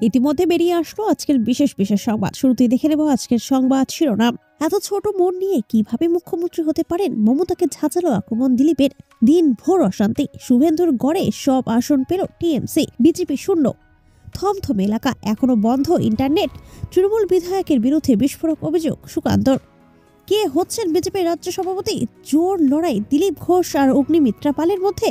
ইতিমধ্যে বেরিয়ে আসলো আজকের বিশেষ বিশেষ সংবাদ। শুরুতেই দেখে নেব আজকের সংবাদ শিরোনাম। এত ছোট মন নিয়ে কিভাবে মুখ্যমন্ত্রী হতে পারেন? মমতাকে ঝাঁঝালো আক্রমণ দিলীপের। দিনভর অশান্তি, শুভেন্দুর গড়ে সব আসন পেল টিএমসি, বিজেপি শূন্য। থমথম এলাকা, এখনো বন্ধ ইন্টারনেট। তৃণমূল বিধায়কের বিরুদ্ধে বিস্ফোরক অভিযোগ সুকান্তর। কে হচ্ছেন বিজেপির রাজ্য সভাপতি? জোর লড়াই দিলীপ ঘোষ আর অগ্নিমিত্রা পালের মধ্যে।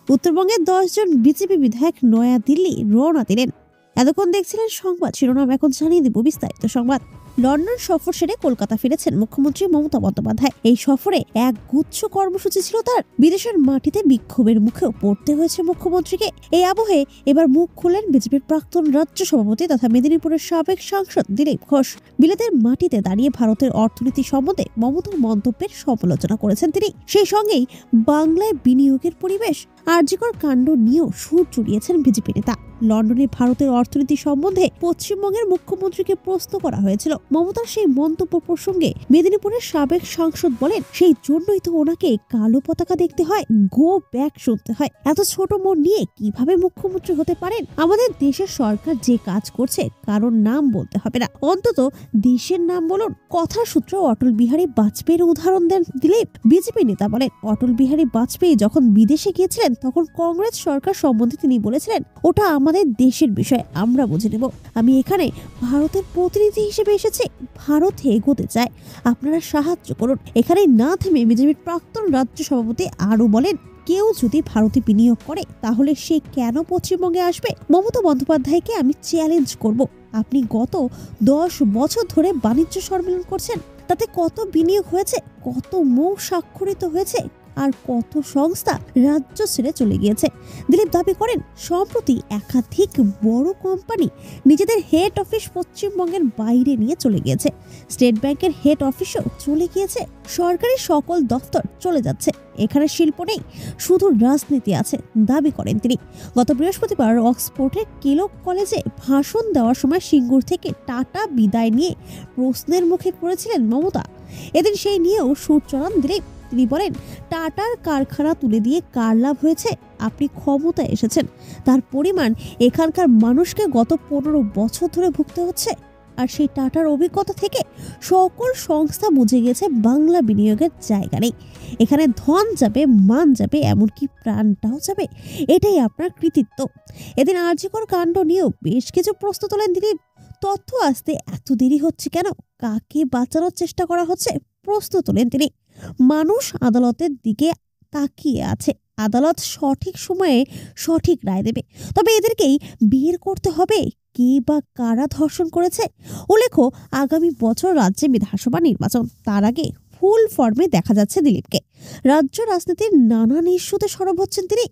উত্তরবঙ্গের 10 জন বিজেপি বিধায়ক নয়া দিল্লি রওনা দিলেন। এতক্ষণ দেখছিলেন সংবাদ শিরোনাম, এখন জানিয়ে দিব বিস্তারিত সংবাদ। লন্ডন সফর সেরে কলকাতা ফিরেছেন মুখ্যমন্ত্রী মমতা বন্দ্যোপাধ্যায়। এই সফরে এক গুচ্ছ কর্মসূচি ছিল তার। বিদেশের মাটিতে বিক্ষোভের মুখেও পড়তে হয়েছে মুখ্যমন্ত্রীকে। এই আবহে এবার মুখ খুললেন বিজেপির প্রাক্তন রাজ্য সভাপতি তথা মেদিনীপুরের সাবেক সাংসদ দিলীপ ঘোষ। বিলেতের মাটিতে দাঁড়িয়ে ভারতের অর্থনীতি সম্বন্ধে মমতার মন্তব্যের সমালোচনা করেছেন তিনি। সেই সঙ্গেই বাংলায় বিনিয়োগের পরিবেশ, আরজিকর কাণ্ড নিয়েও সুর চড়িয়েছেন বিজেপি নেতা। লন্ডনে ভারতের অর্থনীতি সম্বন্ধে পশ্চিমবঙ্গের মুখ্যমন্ত্রীকে প্রশ্ন করা হয়েছিল। মমতার সেই মন্তব্য প্রসঙ্গে মেদিনীপুরের সাবেক সাংসদ বলেন, সেই জন্যই তো ওনাকে কালো পতাকা দেখতে হয়, গো ব্যাক শুনতে হয়। এত ছোট মন নিয়ে কিভাবে মুখ্যমন্ত্রী হতে পারেন? আমাদের দেশের সরকার যে কাজ করছে কারোর নাম বলতে হবে না, অন্তত দেশের নাম বলুন। কথার সূত্রে অটল বিহারী বাজপেয়ীর উদাহরণ দেন দিলীপ। বিজেপি নেতা বলেন, অটল বিহারী বাজপেয়ী যখন বিদেশে গিয়েছিলেন তখন কংগ্রেস সরকার সম্বন্ধে তিনি বলেছিলেন, ওটা আমাদের দেশের বিষয়, আমরা বুঝে নেব। আমি এখানে ভারতের প্রতিনিধি হিসেবে এসেছি, ভারতে এগোতে চায়, আপনারা সাহায্য করুন। এখানে না থেমে বিজেপির প্রাক্তন রাজ্য সভাপতি আরো বলেন, কেউ যদি ভারতে বিনিয়োগ করে তাহলে সে কেন পশ্চিমবঙ্গে আসবে? মমতা বন্দ্যোপাধ্যায়কে আমি চ্যালেঞ্জ করব, আপনি গত 10 বছর ধরে বাণিজ্য সম্মেলন করছেন, তাতে কত বিনিয়োগ হয়েছে, কত মৌ স্বাক্ষরিত হয়েছে, আর কত সংস্থা রাজ্য ছেড়ে চলে গিয়েছে? দিলীপ দাবি করেন, সম্প্রতি একাধিক বড় কোম্পানি নিজেদের হেড অফিস পশ্চিমবঙ্গের বাইরে নিয়ে চলে গিয়েছে। স্টেট ব্যাংকের হেড অফিসও চলে গিয়েছে, সরকারি সকল দফতর চলে যাচ্ছে। এখানে শিল্প নেই, শুধু রাজনীতি আছে দাবি করেন তিনি। গত বৃহস্পতিবার অক্সফোর্ডের কেলক কলেজে ভাষণ দেওয়ার সময় সিঙ্গুর থেকে টাটা বিদায় নিয়ে প্রশ্নের মুখে পড়েছিলেন মমতা। এদিন সেই নিয়েও সুর চড়ান দিলীপ। তিনি বলেন, টাটার কারখানা তুলে দিয়ে কার লাভ হয়েছে? আপনি ক্ষমতায় এসেছেন, তার পরিমাণ এখানকার মানুষকে গত 15 বছর ধরে ভুগতে হচ্ছে। আর সেই টাটার অভিজ্ঞতা থেকে সকল সংস্থা বুঝে গেছে বাংলা বিনিয়োগের জায়গা নেই। এখানে ধন যাবে, মান যাবে, এমনকি প্রাণটাও যাবে। এটাই আপনার কৃতিত্ব। এদিন আরজিকর কাণ্ড নিয়েও বেশ কিছু প্রশ্ন তোলেন দিলীপ। তথ্য আসতে এত দেরি হচ্ছে কেন? কাকে বাঁচানোর চেষ্টা করা হচ্ছে? প্রশ্ন তোলেন তিনি। মানুষ আদালতের দিকে তাকিয়ে আছে, আদালত সঠিক সময়ে সঠিক রায় দেবে। তবে এদেরকেই বের করতে হবে কে বা কারা ধর্ষণ করেছে। উল্লেখ্য, আগামী বছর রাজ্যে বিধানসভা নির্বাচন, তার আগে ফুল ফর্মে দেখা যাচ্ছে দিলীপকে। রাজ্য রাজনীতির নানান ইস্যুতে সরব হচ্ছেন তিনি।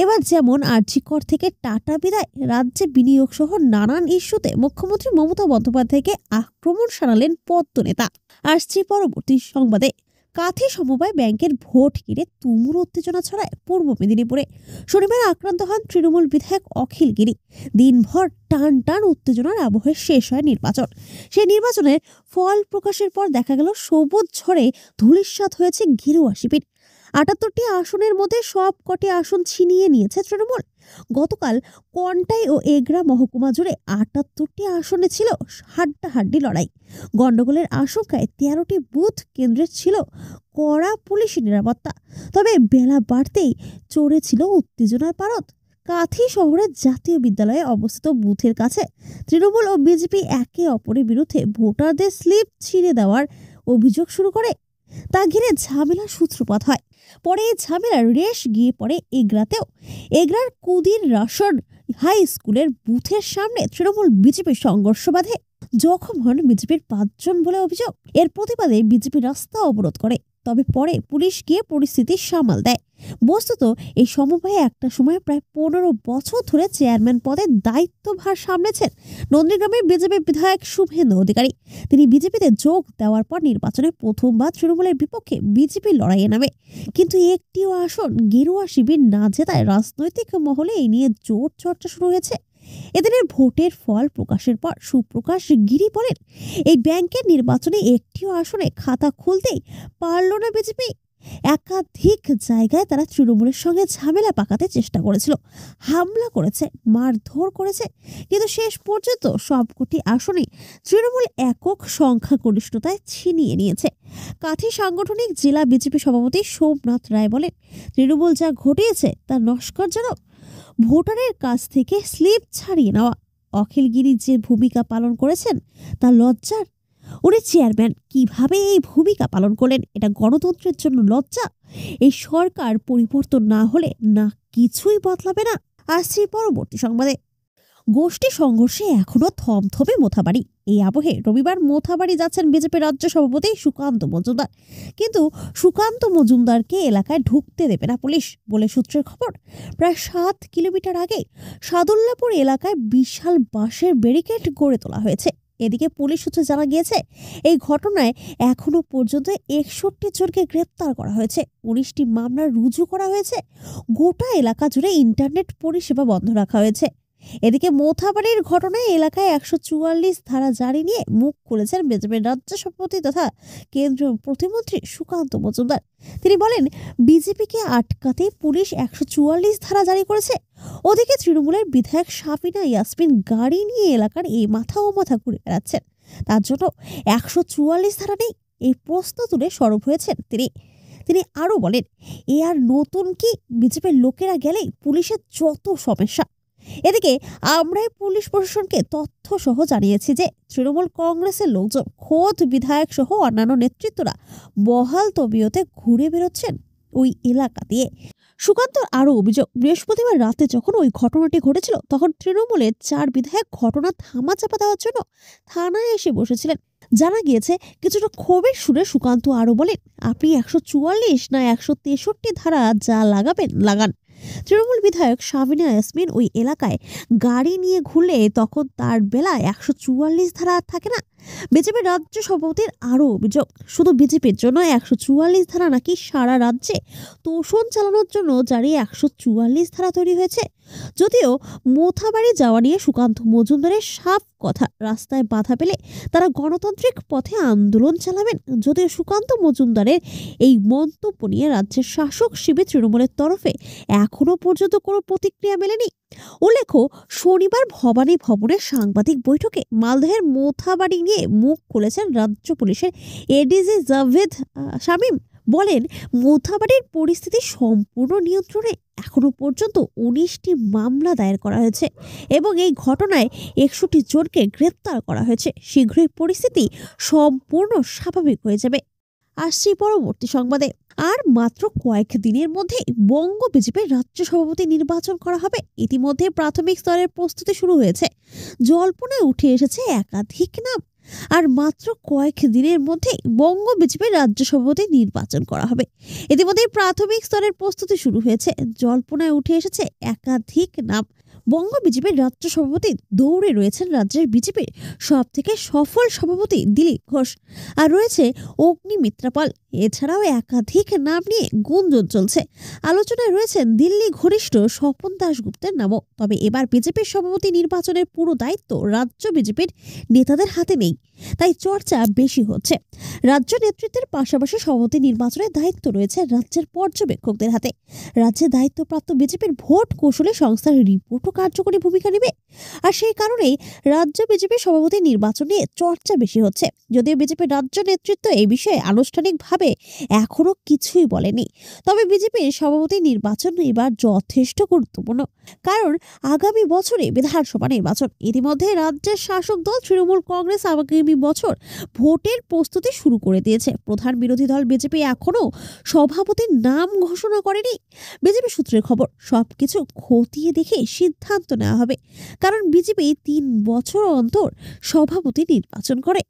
এবার যেমন আরজিকর থেকে টাটা বিদায়, রাজ্যে বিনিয়োগ সহ নানান ইস্যুতে মুখ্যমন্ত্রী মমতা বন্দ্যোপাধ্যায়কে আক্রমণ শানালেন পদ্ম নেতা। আসছি পরবর্তী সংবাদে। কাঁথি সমবায় ব্যাংকের ভোট ঘিরে তুমুল উত্তেজনা ছড়ায় পূর্ব মেদিনীপুরে। শনিবার আক্রান্ত হন তৃণমূল বিধায়ক অখিল গিরি। দিনভর টান টান উত্তেজনার আবহে শেষ হয় নির্বাচন। সেই নির্বাচনের ফল প্রকাশের পর দেখা গেল সবুজ ঝড়ে ধূলিসাৎ হয়েছে গেরুয়া শিবির। 78টি আসনের মধ্যে সব কটি আসন ছিনিয়ে নিয়েছে তৃণমূল। গতকাল কন্টাই ও এগরা মহকুমা জুড়ে 78টি আসনে ছিল হাড্ডাহাড্ডি লড়াই। গন্ডগোলের আশঙ্কায় 13টি বুথ কেন্দ্রে ছিল কড়া পুলিশি নিরাপত্তা। তবে বেলা বাড়তেই চড়েছিল উত্তেজনার পারদ। কাঁথি শহরের জাতীয় বিদ্যালয়ে অবস্থিত বুথের কাছে তৃণমূল ও বিজেপি একে অপরের বিরুদ্ধে ভোটারদের স্লিপ ছিঁড়ে দেওয়ার অভিযোগ শুরু করে। তা ঘিরে ঝামেলার সূত্রপাত হয়। পরে এই ঝামেলার রেশ গিয়ে পড়ে এগরাতেও। এগরার কুদির রাসন হাই স্কুলের বুথের সামনে তৃণমূল বিজেপির সংঘর্ষ বাধে। জখম হন বিজেপির 5 জন বলে অভিযোগ। এর প্রতিবাদে বিজেপি রাস্তা অবরোধ করে, তবে পরে পুলিশ গিয়ে পরিস্থিতি সামাল দেয়। বস্তুত এই সমবায়ে একটা সময় প্রায় 15 বছর ধরে চেয়ারম্যান পদে দায়িত্বভার সামলেছেন নন্দীগ্রামের বিজেপি বিধায়ক শুভেন্দু অধিকারী। তিনি বিজেপিতে যোগ দেওয়ার পর নির্বাচনে প্রথমবার তৃণমূলের বিপক্ষে বিজেপি লড়াইয়ে নামে, কিন্তু একটিও আসন গেরুয়া শিবির না জেতায় রাজনৈতিক মহলে এই নিয়ে জোর চর্চা শুরু হয়েছে। এদিনের ভোটের ফল প্রকাশের পর সুপ্রকাশ গিরি বলেন, এই ব্যাংকের নির্বাচনে একটিও আসনে খাতা খুলতেই পারল না বিজেপি। একাধিক জায়গায় তারা তৃণমূলের সঙ্গে ঝামেলা পাকাতে চেষ্টা করেছিল, হামলা করেছে, মারধর করেছে, কিন্তু শেষ পর্যন্ত সবকটি আসনে তৃণমূল একক সংখ্যাগরিষ্ঠতায় ছিনিয়ে নিয়েছে। কাঁথি সাংগঠনিক জেলা বিজেপি সভাপতি সোমনাথ রায় বলেন, তৃণমূল যা ঘটিয়েছে তা নস্করজনক। ভোটারের কাছ থেকে স্লিপ ছাড়িয়ে নেওয়া। অখিলগিরি যে ভূমিকা পালন করেছেন তা লজ্জার। উনি চেয়ারম্যান, কিভাবে এই ভূমিকা পালন করলেন? এটা গণতন্ত্রের জন্য লজ্জা। এই সরকার পরিবর্তন না হলে না কিছুই বদলাবে না। আসছি পরবর্তী সংবাদে। গোষ্ঠী সংঘর্ষে এখনো থমথমে মোথাবাড়ি। এই আবহে রবিবার মোথাবাড়ি যাচ্ছেন বিজেপি রাজ্য সভাপতি সুকান্ত মজুমদার, কিন্তু সুকান্ত মজুমদারকে এলাকায় ঢুকতে দেবে না পুলিশ বলে সূত্রের খবর। প্রায় 7 কিলোমিটার আগে সাদুল্লাপুর এলাকায় বিশাল বাঁশের ব্যারিকেড গড়ে তোলা হয়েছে। এদিকে পুলিশ সূত্রে জানা গিয়েছে, এই ঘটনায় এখনো পর্যন্ত 61 জনকে গ্রেপ্তার করা হয়েছে, 19টি মামলা রুজু করা হয়েছে। গোটা এলাকা জুড়ে ইন্টারনেট পরিষেবা বন্ধ রাখা হয়েছে। এদিকে মোথাবাড়ির ঘটনায় এলাকায় 144 ধারা জারি নিয়ে মুখ খুলেছেন বিজেপির রাজ্য সভাপতি তথা কেন্দ্রীয় প্রতিমন্ত্রী সুকান্ত মজুমদার। তিনি বলেন, বিজেপিকে আটকাতে পুলিশ 144 ধারা জারি করেছে। ওদিকে তৃণমূলের বিধায়ক সাবিনা ইয়াসমিন গাড়ি নিয়ে এলাকার এই মাথা ও মাথা ঘুরে বেড়াচ্ছেন, তার জন্য 144 ধারা নেই, এই প্রশ্ন তুলে সরব হয়েছেন তিনি আরো বলেন, এ আর নতুন কি? বিজেপির লোকেরা গেলেই পুলিশের যত সমস্যা। এদিকে আমরাই পুলিশ প্রশাসনকে তথ্য সহ জানিয়েছি যে তৃণমূল কংগ্রেসের লোকজন খোদ বিধায়ক সহ অন্যান্য নেতৃত্বরা বহাল তবিয়তে ঘুরে বেরোচ্ছেন ওই এলাকা দিয়ে। সুকান্ত আরও অভিযোগ, বৃহস্পতিবার রাতে যখন ওই ঘটনাটি ঘটেছিল তখন তৃণমূলের 4 বিধায়ক ঘটনা ধামাচাপা দেওয়ার জন্য থানায় এসে বসেছিলেন। জানা গিয়েছে, কিছুটা ক্ষোভের সুরে সুকান্ত আরও বলেন, আপনি 144 না 163 ধারা যা লাগাবেন লাগান। তৃণমূল বিধায়ক সাবিনা ইয়াসমিন ওই এলাকায় গাড়ি নিয়ে ঘুরলে তখন তার বেলায় 144 ধারা থাকে না। বিজেপির রাজ্য সভাপতির আরও অভিযোগ, শুধু বিজেপির জন্য 144 ধারা নাকি সারা রাজ্যে তোষণ চালানোর জন্য জারি 144 ধারা তৈরি হয়েছে। যদিও মোথাবাড়ি যাওয়া নিয়ে সুকান্ত মজুমদারের সাফ কথা, রাস্তায় বাধা পেলে তারা গণতান্ত্রিক পথে আন্দোলন চালাবেন। যদিও সুকান্ত মজুমদারের এই মন্তব্য নিয়ে রাজ্যের শাসক শিবির তৃণমূলের তরফে এখনো পর্যন্ত কোনো প্রতিক্রিয়া মেলেনি। উল্লেখ্য, শনিবার ভবানী ভবনের সাংবাদিক বৈঠকে মালদহের মোথাবাড়ি নিয়ে মুখ খুলেছেন রাজ্য পুলিশের এডিজি জাভেদ শামীম। বলেন, মোথাবাড়ির পরিস্থিতি সম্পূর্ণ নিয়ন্ত্রণে। এখনো পর্যন্ত 19টি মামলা দায়ের করা হয়েছে এবং এই ঘটনায় 61 জনকে গ্রেপ্তার করা হয়েছে। শীঘ্রই পরিস্থিতি সম্পূর্ণ স্বাভাবিক হয়ে যাবে। আসছি পরবর্তী সংবাদে। আর মাত্র কয়েক দিনের মধ্যে বঙ্গ বিজেপির রাজ্য সভাপতি নির্বাচন করা হবে। ইতিমধ্যে প্রাথমিক স্তরের প্রস্তুতি শুরু হয়েছে। জল্পনায় উঠে এসেছে একাধিক নাম। আর মাত্র কয়েক দিনের মধ্যে বঙ্গ বিজেপির রাজ্য সভাপতি নির্বাচন করা হবে। ইতিমধ্যে প্রাথমিক স্তরের প্রস্তুতি শুরু হয়েছে। জল্পনায় উঠে এসেছে একাধিক নাম। বঙ্গ বিজেপির রাজ্য সভাপতি দৌড়ে রয়েছেন রাজ্যের বিজেপির সব থেকে সফল সভাপতি দিলীপ ঘোষ, আর রয়েছে অগ্নিমিত্রা পাল। এছাড়াও একাধিক নাম নিয়ে গুঞ্জন চলছে। আলোচনায় রয়েছেন দিল্লি ঘনিষ্ঠ স্বপন দাশগুপ্তের নামও। তবে এবার বিজেপির সভাপতি নির্বাচনের পুরো দায়িত্ব রাজ্য বিজেপির নেতাদের হাতে নেই, তাই চর্চা বেশি হচ্ছে। রাজ্য নেতৃত্বের পাশাপাশি সভাপতি নির্বাচনের দায়িত্ব রয়েছে রাজ্যের পর্যবেক্ষকদের হাতে। রাজ্যে দায়িত্বপ্রাপ্ত বিজেপির ভোট কৌশলী সংস্থার রিপোর্টও কার্যকরী ভূমিকা নেবে। আর সেই কারণেই রাজ্য বিজেপির সভাপতি নির্বাচন নিয়ে চর্চা বেশি হচ্ছে। যদিও বিজেপির রাজ্য নেতৃত্ব এই বিষয়ে আনুষ্ঠানিকভাবে এখনো কিছুই বলেনি, তবে বিজেপির সভাপতি নির্বাচন এবার যথেষ্ট গুরুত্বপূর্ণ, কারণ আগামী বছরে বিধানসভা নির্বাচন। ইতিমধ্যে রাজ্যের শাসক দল তৃণমূল কংগ্রেস আগামী বছর ভোটের প্রস্তুতি শুরু করে দিয়েছে। প্রধান বিরোধী দল বিজেপি এখনো সভাপতির নাম ঘোষণা করেনি। বিজেপি সূত্রের খবর, সবকিছু খতিয়ে দেখে সিদ্ধান্ত নেওয়া হবে, কারণ বিজেপি 3 বছর অন্তর সভাপতি নির্বাচন করে।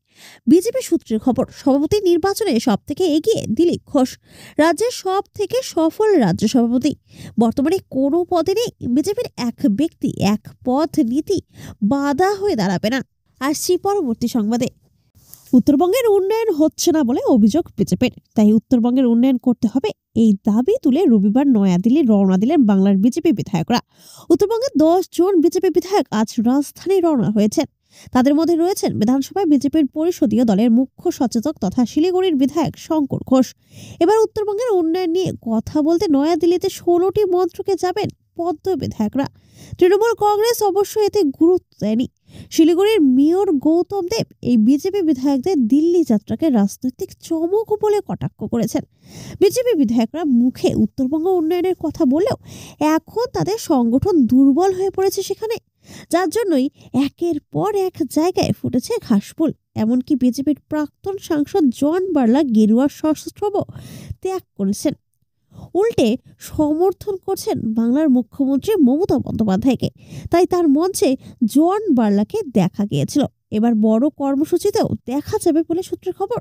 বিজেপি সূত্রের খবর, সভাপতি নির্বাচনে সব থেকে এগিয়ে দিলীপ ঘোষ, রাজ্যের সব থেকে সফল রাজ্য সভাপতি। বর্তমানে কোনো পদে নেই বিজেপির এক ব্যক্তি এক পদ নীতি বাধা হয়ে দাঁড়াবে না। আসছি পরবর্তী সংবাদে। উত্তরবঙ্গের উন্নয়ন হচ্ছে না বলে অভিযোগ বিজেপির, তাই উত্তরবঙ্গের উন্নয়ন করতে হবে এই দাবি তুলে রবিবার নয়াদিল্লি রওনা দিলেন বাংলার বিজেপি বিধায়করা। উত্তরবঙ্গের 10 জন বিজেপি বিধায়ক আজ রাজধানী রওনা হয়েছেন। তাদের মধ্যে রয়েছেন বিধানসভায় বিজেপির পরিষদীয় দলের মুখ্য সচেতক তথা শিলিগুড়ির বিধায়ক শঙ্কর ঘোষ। এবার উত্তরবঙ্গের উন্নয়ন নিয়ে কথা বলতে নয়াদিল্লিতে 16টি মন্ত্রকে যাবেন পদ্ম বিধায়করা। তৃণমূল কংগ্রেস অবশ্য এতে গুরুত্ব দেয়নি। শিলিগুড়ির মেয়র গৌতম দেব এই বিজেপি বিধায়কদের দিল্লি যাত্রাকে রাজনৈতিক চমক বলে কটাক্ষ করেছেন। বিজেপি বিধায়করা মুখে উত্তরবঙ্গ উন্নয়নের কথা বললেও এখন তাদের সংগঠন দুর্বল হয়ে পড়েছে সেখানে, যার জন্যই একের পর এক জায়গায় ফুটেছে ঘাসফুল। এমনকি বিজেপির প্রাক্তন সাংসদ জন বার্লা গেরুয়া সশস্ত্রও ত্যাগ করেছেন, উল্টে সমর্থন করছেন বাংলার মুখ্যমন্ত্রী মমতা বন্দ্যোপাধ্যায়কে। তাই তার মঞ্চে জন বার্লাকে দেখা গিয়েছিল। এবার বড় কর্মসূচিতেও দেখা যাবে বলে সূত্রের খবর।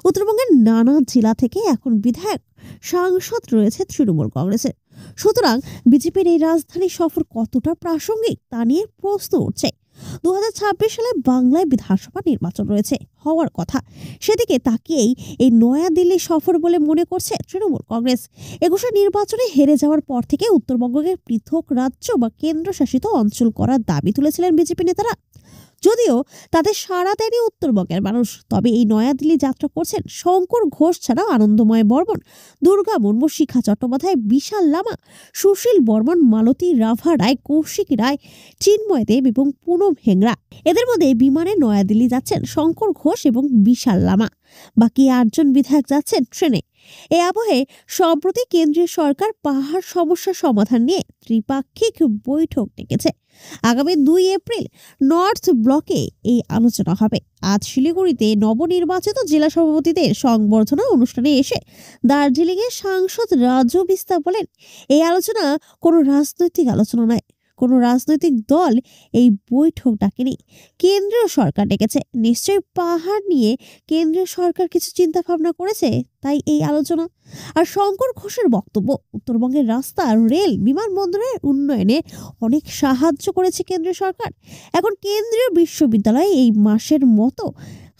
উত্তরবঙ্গের নানা জেলা থেকে এখন বিধায়ক সাংসদ রয়েছে তৃণমূল কংগ্রেসের। সুতরাং বিজেপির এই রাজধানী সফর কতটা প্রাসঙ্গিক তা নিয়ে প্রশ্ন উঠছে। 2026 সালে বাংলায় বিধানসভা নির্বাচন রয়েছে, হওয়ার কথা। সেদিকে তাকিয়েই এই নয়াদিল্লি সফর বলে মনে করছে তৃণমূল কংগ্রেস। 21 নির্বাচনে হেরে যাওয়ার পর থেকে উত্তরবঙ্গকে পৃথক রাজ্য বা কেন্দ্রশাসিত অঞ্চল করার দাবি তুলেছিলেন বিজেপি নেতারা। যদিও তাদের সাড়া দেয়নি উত্তরবঙ্গের মানুষ, তবে এই নয়াদিল্লি যাত্রা করছেন শঙ্কর ঘোষ ছাড়াও আনন্দময় বর্মন, দুর্গা মুর্মু, শিখা চট্টোপাধ্যায়, বিশাল লামা, সুশীল বর্মন, মালতী রাভা রায়, কৌশিক রায়, চিন্ময় দেব এবং পুনম হেংরা। এদের মধ্যে বিমানে নয়াদিল্লি যাচ্ছেন শঙ্কর ঘোষ এবং বিশাল লামা। বাকি 8জন বিধায়ক যাচ্ছেন ট্রেনে। এ আবহে সম্প্রতি কেন্দ্রীয় সরকার পাহাড় সমস্যা সমাধান নিয়ে ত্রিপাক্ষিক বৈঠক ডেকেছে। আগামী 2 এপ্রিল নর্থ ব্লকে এই আলোচনা হবে। আজ শিলিগুড়িতে নবনির্বাচিত জেলা সভাপতিদের সংবর্ধনা অনুষ্ঠানে এসে দার্জিলিংয়ের সাংসদ রাজু বিস্তা বলেন, এই আলোচনা কোনো রাজনৈতিক আলোচনা নয়। কোনো রাজনৈতিক দল এই বৈঠক ডাকেনি, কেন্দ্রীয় সরকার ডেকেছে। নিশ্চয়ই পাহাড় নিয়ে কেন্দ্রীয় সরকার কিছু চিন্তা ভাবনা করেছে, তাই এই আলোচনা। আর শঙ্কর ঘোষের বক্তব্য, উত্তরবঙ্গের রাস্তা, রেল, বিমানবন্দরের উন্নয়নে অনেক সাহায্য করেছে কেন্দ্রীয় সরকার। এখন কেন্দ্রীয় বিশ্ববিদ্যালয়ে এই মাসের মতো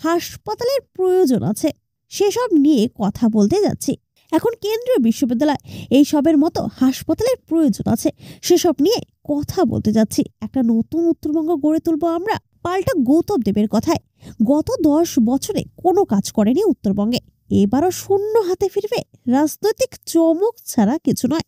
হাসপাতালের প্রয়োজন আছে, সেসব নিয়ে কথা বলতে যাচ্ছি। এখন কেন্দ্রীয় বিশ্ববিদ্যালয় এই সবের মতো হাসপাতালের প্রয়োজন আছে, সেসব নিয়ে কথা বলতে যাচ্ছি। একটা নতুন উত্তরবঙ্গ গড়ে তুলবো আমরা। পাল্টা গৌতম দেবের কথায়, গত 10 বছরে কোনো কাজ করেনি উত্তরবঙ্গে, এবারও শূন্য হাতে ফিরবে। রাজনৈতিক চমক ছাড়া কিছু নয়।